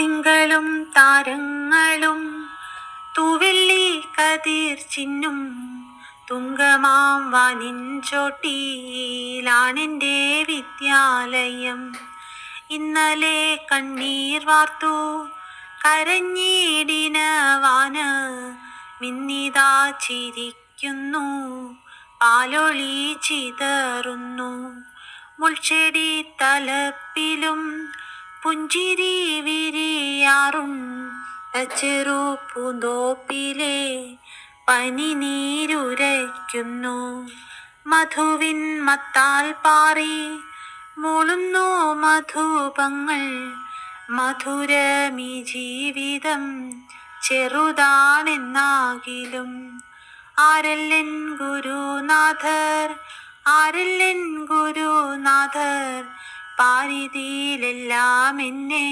തിങ്കളും താരങ്ങളും തൂവെള്ളി കതിർ ചിന്നും തുങ്കമാം വാനിൻചോട്ടിയിലാണെൻ്റെ വിദ്യാലയം. ഇന്നലെ കണ്ണീർ വാർത്തു കരഞ്ഞിടിന വാന് മിന്നിതാ ചിരിക്കുന്നു, പാലൊളി ചിതറുന്നു. മുൾച്ചെടി തലപ്പിലും പുഞ്ചിരി വിരിയാറുണ്ട്, ചെറു പൂന്തോപ്പിലെ പനിനീരുരയ്ക്കുന്നു. മധുവിൻ മത്താൽ പാറി മൂളുന്നു മധുപങ്ങൾ, മധുരമീ ജീവിതം ചെറുതാണെന്നാകിലും. ആരല്ലൻ ഗുരുനാഥർ, ആരല്ലൻ ഗുരുനാഥർ, പാരിതിയിലെല്ലാം എന്നെ